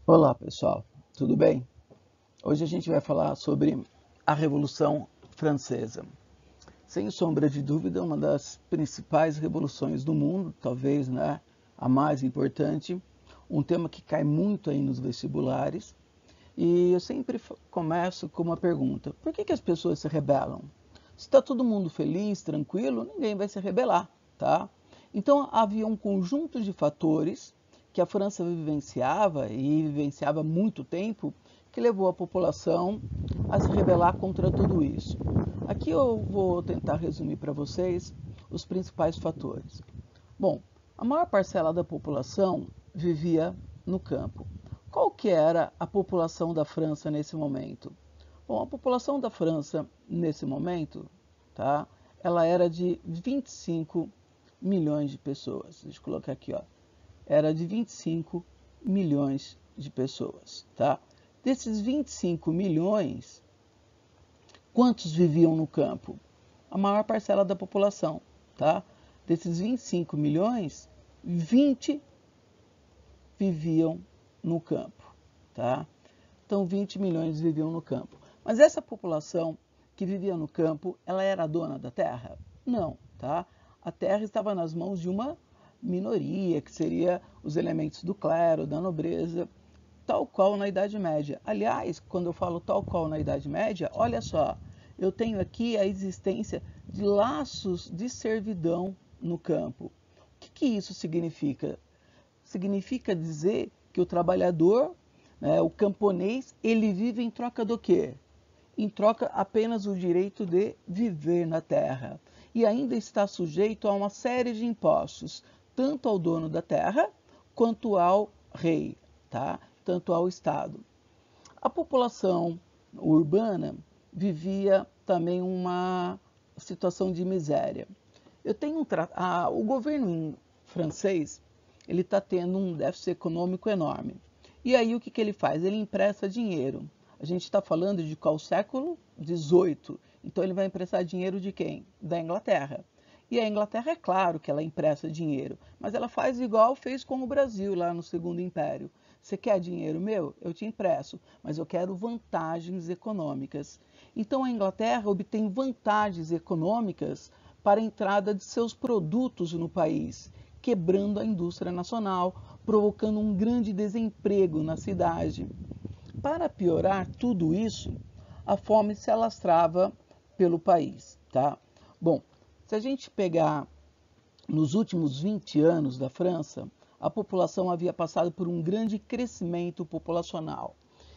Olá pessoal, tudo bem? Hoje a gente vai falar sobre a Revolução Francesa. Sem sombra de dúvida, uma das principais revoluções do mundo, talvez, né, a mais importante, um tema que cai muito aí nos vestibulares. E eu sempre começo com uma pergunta: por que as pessoas se rebelam? Se está todo mundo feliz, tranquilo, ninguém vai se rebelar, tá? Então havia um conjunto de fatores que a França vivenciava e vivenciava há muito tempo que levou a população a se rebelar contra tudo isso. Aqui eu vou tentar resumir para vocês os principais fatores. Bom, a maior parcela da população vivia no campo. Qual que era a população da França nesse momento? Bom, a população da França nesse momento, tá? Ela era de 25 milhões de pessoas. Deixa eu colocar aqui, ó. Era de 25 milhões de pessoas, tá? Desses 25 milhões, quantos viviam no campo? A maior parcela da população, tá? Desses 25 milhões, 20 viviam no campo, tá? Então 20 milhões viviam no campo. Mas essa população que vivia no campo, ela era dona da terra? Não, tá? A terra estava nas mãos de uma minoria, que seria os elementos do clero, da nobreza, tal qual na Idade Média. Aliás, quando eu falo tal qual na Idade Média, olha só, eu tenho aqui a existência de laços de servidão no campo. O que isso significa? Significa dizer que o trabalhador, né, o camponês, ele vive em troca do quê? Em troca apenas o direito de viver na terra. E ainda está sujeito a uma série de impostos, tanto ao dono da terra quanto ao rei, tá? Tanto ao Estado. A população urbana vivia também uma situação de miséria. O governo francês ele está tendo um déficit econômico enorme. E aí o que ele faz? Ele empresta dinheiro. A gente está falando de qual século? 18. Então ele vai emprestar dinheiro de quem? Da Inglaterra. E a Inglaterra é claro que ela empresta dinheiro, mas ela faz igual fez com o Brasil lá no Segundo Império. Você quer dinheiro meu? Eu te empresto, mas eu quero vantagens econômicas. Então a Inglaterra obtém vantagens econômicas para a entrada de seus produtos no país, quebrando a indústria nacional, provocando um grande desemprego na cidade. Para piorar tudo isso, a fome se alastrava pelo país, tá? Bom, se a gente pegar nos últimos 20 anos da França, a população havia passado por um grande crescimento populacional.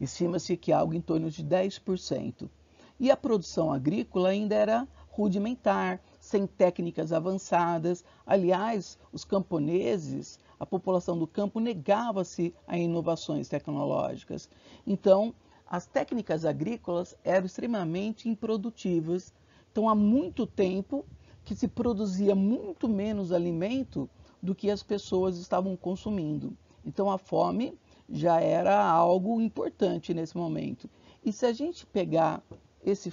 Estima-se que algo em torno de 10%. E a produção agrícola ainda era rudimentar, sem técnicas avançadas. Aliás, os camponeses, a população do campo negava-se a inovações tecnológicas. Então, as técnicas agrícolas eram extremamente improdutivas. Então, há muito tempo que se produzia muito menos alimento do que as pessoas estavam consumindo. Então, a fome já era algo importante nesse momento. E se a gente pegar esse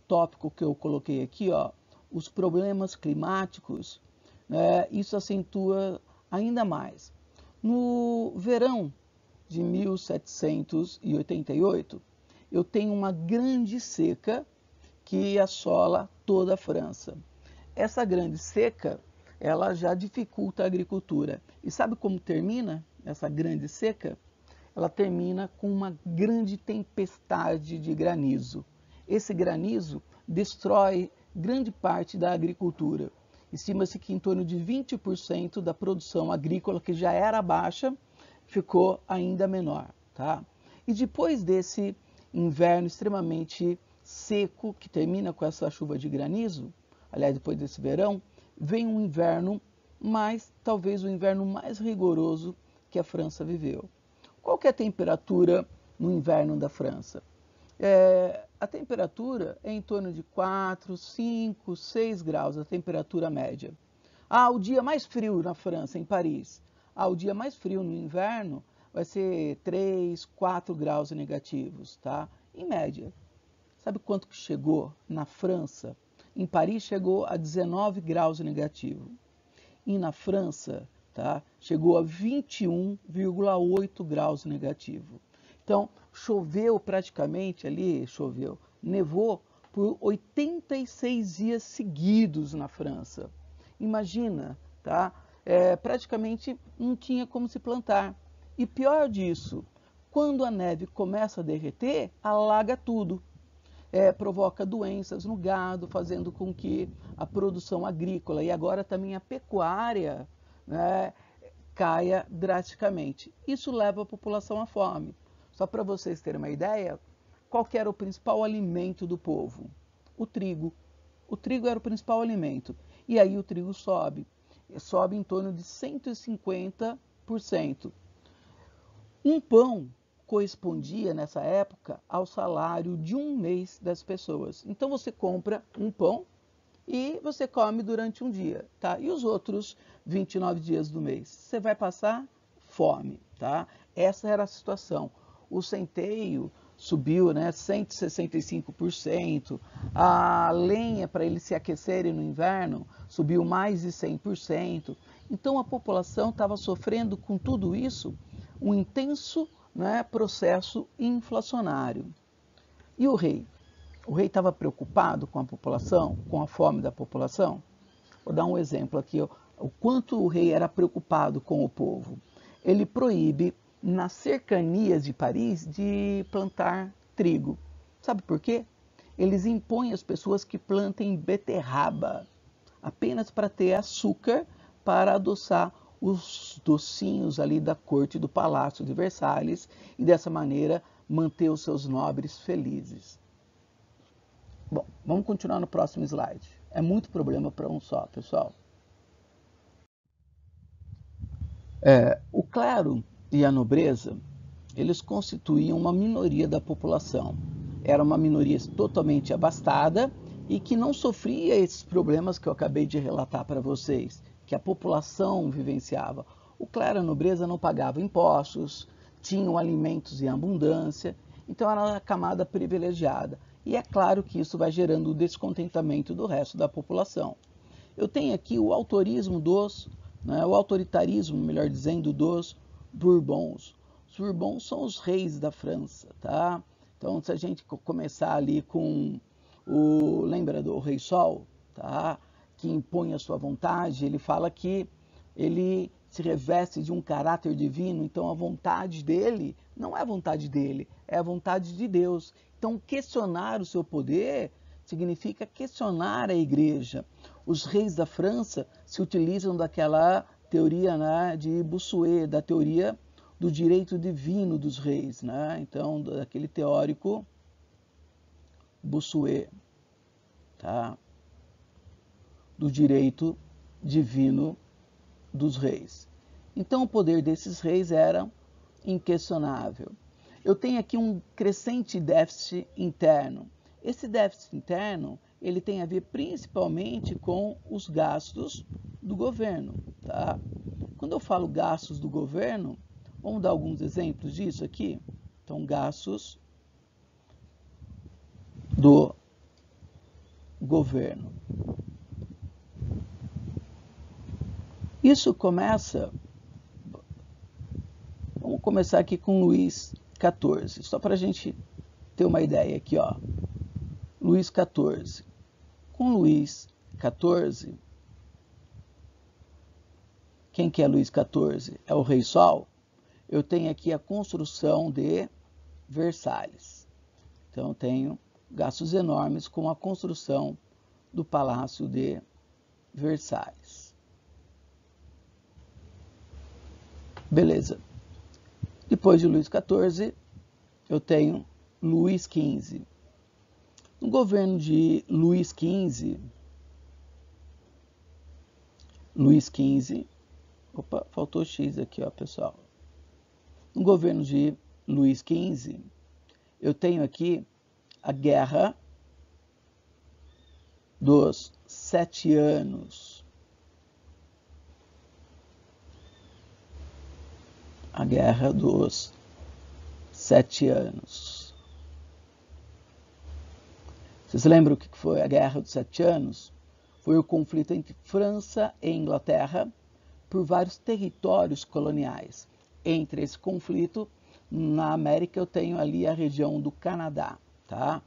tópico que eu coloquei aqui, ó, os problemas climáticos, né, isso acentua ainda mais. No verão de 1788, eu tenho uma grande seca que assola toda a França. Essa grande seca, ela já dificulta a agricultura. E sabe como termina essa grande seca? Ela termina com uma grande tempestade de granizo. Esse granizo destrói grande parte da agricultura. Estima-se que em torno de 20% da produção agrícola, que já era baixa, ficou ainda menor, tá? E depois desse inverno extremamente seco, que termina com essa chuva de granizo, aliás, depois desse verão, vem um inverno talvez o inverno mais rigoroso que a França viveu. Qual que é a temperatura no inverno da França? A temperatura é em torno de 4, 5, 6 graus, a temperatura média. O dia mais frio na França, em Paris. O dia mais frio no inverno vai ser 3, 4 graus negativos, tá? Em média. Sabe quanto que chegou na França? Em Paris chegou a 19 graus negativo. E na França, tá? Chegou a 21,8 graus negativo. Então, choveu praticamente ali, nevou por 86 dias seguidos na França. Imagina, tá? Praticamente não tinha como se plantar. E pior disso, quando a neve começa a derreter, alaga tudo. Provoca doenças no gado, fazendo com que a produção agrícola e agora também a pecuária, né, caia drasticamente. Isso leva a população à fome. Só para vocês terem uma ideia, qual que era o principal alimento do povo? O trigo. O trigo era o principal alimento. E aí o trigo sobe em torno de 150%. Um pão correspondia nessa época ao salário de um mês das pessoas. Então você compra um pão e você come durante um dia, tá? E os outros 29 dias do mês, você vai passar fome, tá? Essa era a situação. O centeio subiu, né, 165%. A lenha para eles se aquecerem no inverno subiu mais de 100%. Então a população estava sofrendo com tudo isso um intenso, né, processo inflacionário. E o rei? O rei estava preocupado com a população, com a fome da população? Vou dar um exemplo aqui, ó, o quanto o rei era preocupado com o povo. Ele proíbe, nas cercanias de Paris, de plantar trigo. Sabe por quê? Eles impõem às pessoas que plantem beterraba, apenas para ter açúcar para adoçar os docinhos ali da corte do Palácio de Versalhes e dessa maneira manter os seus nobres felizes. Bom, vamos continuar no próximo slide. É muito problema para um só, pessoal. O clero e a nobreza, eles constituíam uma minoria da população. Era uma minoria totalmente abastada e que não sofria esses problemas que eu acabei de relatar para vocês, que a população vivenciava. O clero e a nobreza não pagavam impostos, tinham alimentos em abundância, então era uma camada privilegiada. E é claro que isso vai gerando o descontentamento do resto da população. Eu tenho aqui o autoritarismo, melhor dizendo, dos Bourbons. Os Bourbons são os reis da França, tá? Então, se a gente começar ali com lembra do Rei Sol, tá? Que impõe a sua vontade, ele fala que ele se reveste de um caráter divino, então a vontade dele não é a vontade dele, é a vontade de Deus. Então, questionar o seu poder significa questionar a igreja. Os reis da França se utilizam daquela teoria, né, de Bossuet, da teoria do direito divino dos reis, né? Então, daquele teórico Bossuet, tá? Do direito divino dos reis. Então, o poder desses reis era inquestionável. Eu tenho aqui um crescente déficit interno. Esse déficit interno, ele tem a ver principalmente com os gastos do governo, tá? Quando eu falo gastos do governo, vamos dar alguns exemplos disso aqui? Então, gastos do governo. Isso começa, vamos começar aqui com Luís XIV, só para a gente ter uma ideia aqui, ó. Luís XIV. Com Luís XIV, quem que é Luís XIV? É o Rei Sol. Eu tenho aqui a construção de Versalhes. Então, eu tenho gastos enormes com a construção do Palácio de Versalhes. Beleza. Depois de Luís XIV, eu tenho Luís XV. No governo de Luís XV, opa, faltou X aqui, ó, pessoal. No governo de Luís XV, eu tenho aqui a Guerra dos 7 Anos. A Guerra dos 7 Anos. Vocês lembram o que foi a Guerra dos 7 Anos? Foi o conflito entre França e Inglaterra por vários territórios coloniais. Entre esse conflito, na América eu tenho ali a região do Canadá, tá?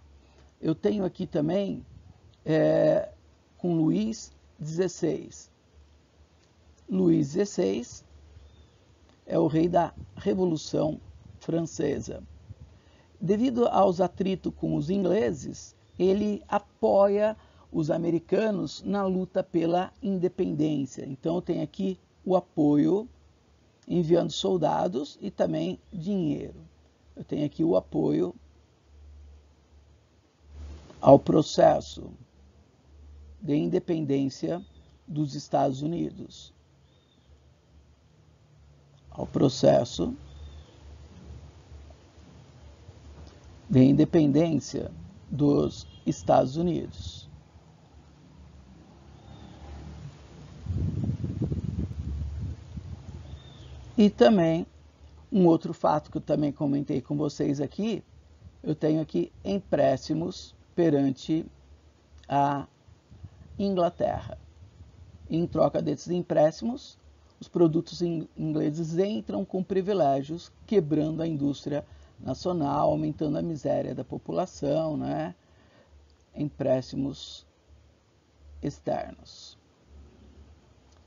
Eu tenho aqui também com Luís XVI. Luís XVI é o rei da Revolução Francesa. Devido aos atritos com os ingleses, ele apoia os americanos na luta pela independência. Então, eu tenho aqui o apoio, enviando soldados e também dinheiro. Eu tenho aqui o apoio ao processo de independência dos Estados Unidos. Ao processo de independência dos Estados Unidos. E também, um outro fato que eu também comentei com vocês aqui, eu tenho aqui empréstimos perante a Inglaterra. Em troca desses empréstimos, os produtos ingleses entram com privilégios, quebrando a indústria nacional, aumentando a miséria da população, né? Empréstimos externos.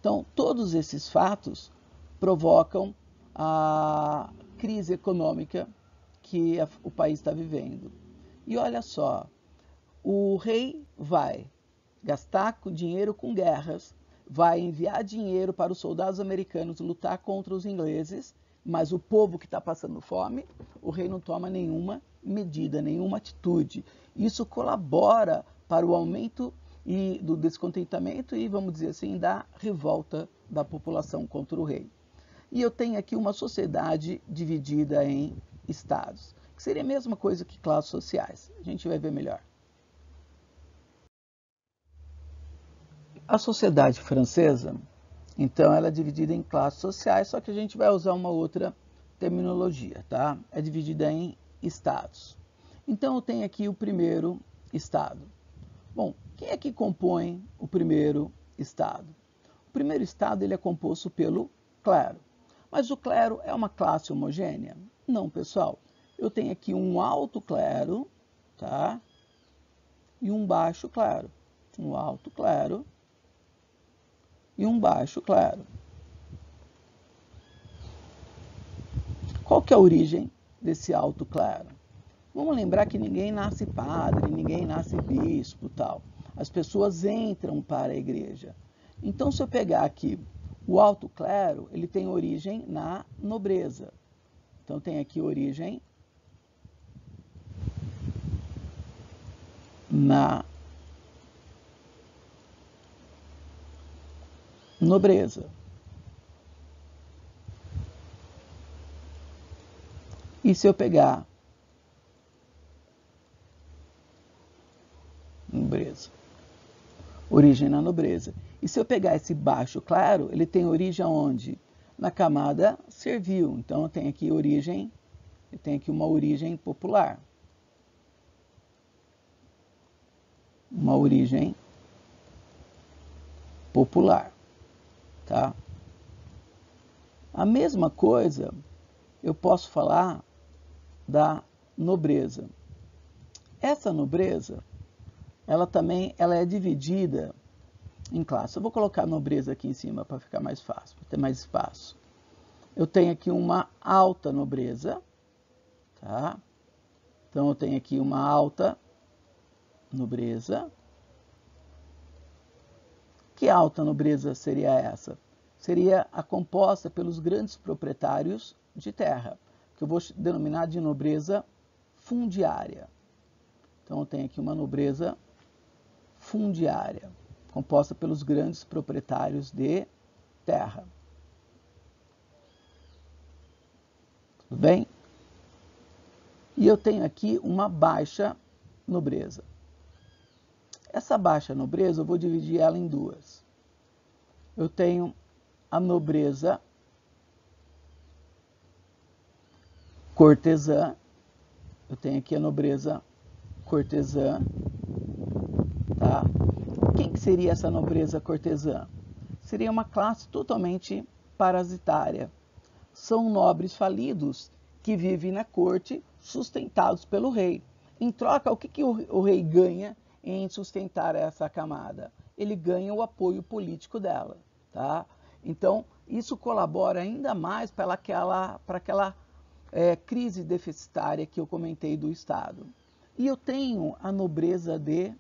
Então, todos esses fatos provocam a crise econômica que o país está vivendo. E olha só, o rei vai gastar dinheiro com guerras, vai enviar dinheiro para os soldados americanos lutar contra os ingleses, mas o povo que está passando fome, o rei não toma nenhuma medida, nenhuma atitude. Isso colabora para o aumento do descontentamento e, vamos dizer assim, da revolta da população contra o rei. E eu tenho aqui uma sociedade dividida em estados, que seria a mesma coisa que classes sociais. A gente vai ver melhor. A sociedade francesa, então, ela é dividida em classes sociais, só que a gente vai usar uma outra terminologia, tá? É dividida em estados. Então, eu tenho aqui o primeiro estado. Bom, quem é que compõe o primeiro estado? O primeiro estado ele é composto pelo clero. Mas o clero é uma classe homogênea? Não, pessoal. Eu tenho aqui um alto clero, tá? E um baixo clero. Um alto clero e um baixo clero. Qual que é a origem desse alto clero? Vamos lembrar que ninguém nasce padre, ninguém nasce bispo, tal. As pessoas entram para a igreja. Então, se eu pegar aqui o alto clero, ele tem origem na nobreza. Então, tem aqui origem na nobreza. E se eu pegar nobreza, origem na nobreza. E se eu pegar esse baixo claro, ele tem origem onde? Na camada servil. Então, eu tenho aqui origem, eu tenho aqui uma origem popular. Uma origem popular, tá? A mesma coisa eu posso falar da nobreza. Essa nobreza, ela também é dividida em classes. Eu vou colocar a nobreza aqui em cima para ficar mais fácil, para ter mais espaço. Eu tenho aqui uma alta nobreza, tá? Então, eu tenho aqui uma alta nobreza. Que alta nobreza seria essa? Seria a composta pelos grandes proprietários de terra, que eu vou denominar de nobreza fundiária. Então, eu tenho aqui uma nobreza fundiária, composta pelos grandes proprietários de terra. Tudo bem? E eu tenho aqui uma baixa nobreza. Essa baixa nobreza, eu vou dividir ela em duas. Eu tenho a nobreza cortesã. Eu tenho aqui a nobreza cortesã, tá? Quem que seria essa nobreza cortesã? seria uma classe totalmente parasitária. São nobres falidos que vivem na corte sustentados pelo rei. Em troca, o que o rei ganha em sustentar essa camada? Ele ganha o apoio político dela. Tá? Então, isso colabora ainda mais para aquela crise deficitária que eu comentei do Estado. E eu tenho a nobreza de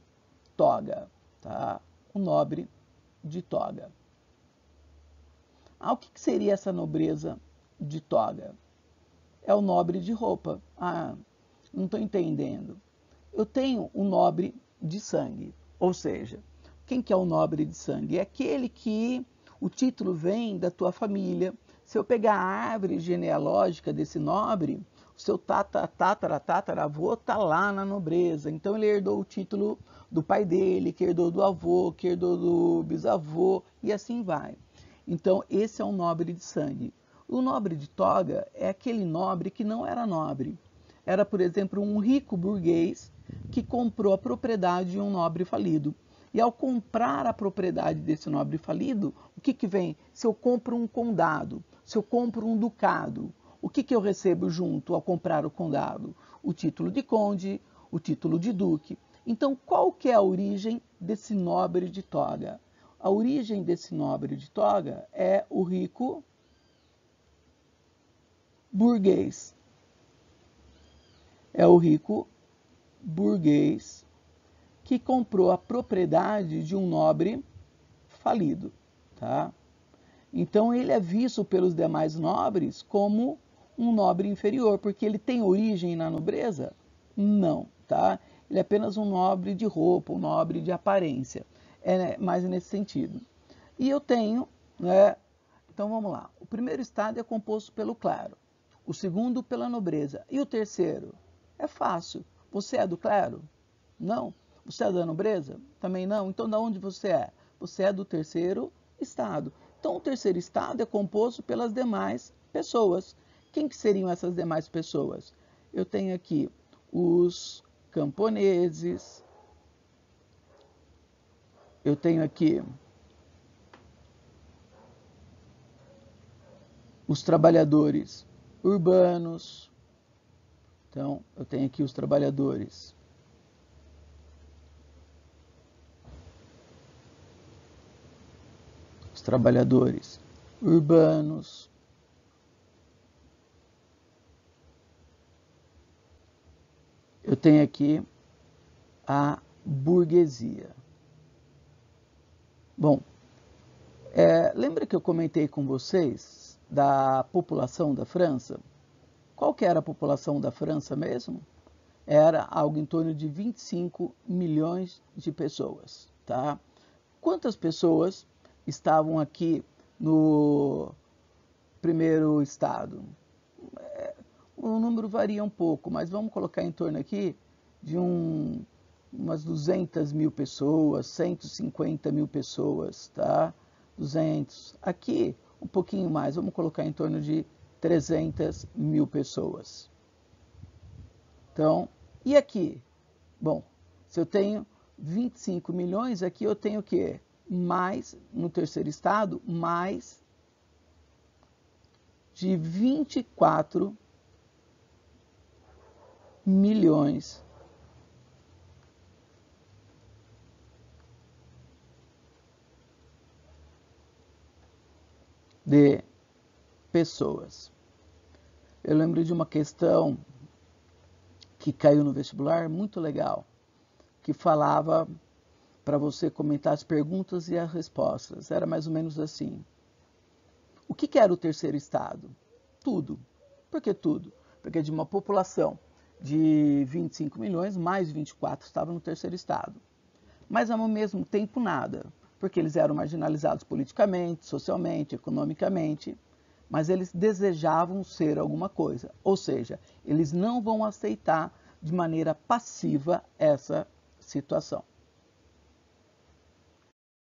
toga, tá? O nobre de toga. O que seria essa nobreza de toga? É o nobre de roupa. Não estou entendendo. Eu tenho o nobre de sangue, ou seja, quem que é o nobre de sangue? É aquele que o título vem da tua família. Se eu pegar a árvore genealógica desse nobre, o seu tataravô está lá na nobreza. Então ele herdou o título do pai dele, que herdou do avô, que herdou do bisavô, e assim vai. Então esse é um nobre de sangue. O nobre de toga é aquele nobre que não era nobre. Era, por exemplo, um rico burguês que comprou a propriedade de um nobre falido. E ao comprar a propriedade desse nobre falido, o que vem? Se eu compro um condado, se eu compro um ducado, o que eu recebo junto ao comprar o condado? O título de conde, o título de duque. Então, qual que é a origem desse nobre de toga? A origem desse nobre de toga é o rico burguês. É o rico burguês que comprou a propriedade de um nobre falido, tá? Então ele é visto pelos demais nobres como um nobre inferior, porque ele tem origem na nobreza? Não, tá? Ele é apenas um nobre de roupa, um nobre de aparência, mais nesse sentido. E eu tenho, né? Então vamos lá. O primeiro estado é composto pelo clero, o segundo pela nobreza e o terceiro é fácil. Você é do clero? Não. Você é da nobreza? Também não. Então, de onde você é? Você é do terceiro estado. Então, o terceiro estado é composto pelas demais pessoas. Quem que seriam essas demais pessoas? Eu tenho aqui os camponeses. Eu tenho aqui os trabalhadores urbanos. Então, eu tenho aqui os trabalhadores urbanos. Eu tenho aqui a burguesia. Bom, lembra que eu comentei com vocês da população da França? Qual que era a população da França mesmo? Era algo em torno de 25 milhões de pessoas, tá? Quantas pessoas estavam aqui no primeiro estado? O número varia um pouco, mas vamos colocar em torno aqui de umas 200 mil pessoas, 150 mil pessoas, tá? 200. Aqui, um pouquinho mais, vamos colocar em torno de 300 mil pessoas. Então, e aqui? Bom, se eu tenho 25 milhões, aqui eu tenho o quê? Mais, no terceiro estado, mais de 24 milhões de pessoas. Eu lembro de uma questão que caiu no vestibular, muito legal, que falava para você comentar as perguntas e as respostas. Era mais ou menos assim. O que era o terceiro estado? Tudo. Por que tudo? Porque de uma população de 25 milhões, mais 24 estavam no terceiro estado. Mas ao mesmo tempo nada, porque eles eram marginalizados politicamente, socialmente, economicamente, mas eles desejavam ser alguma coisa. Ou seja, eles não vão aceitar de maneira passiva essa situação.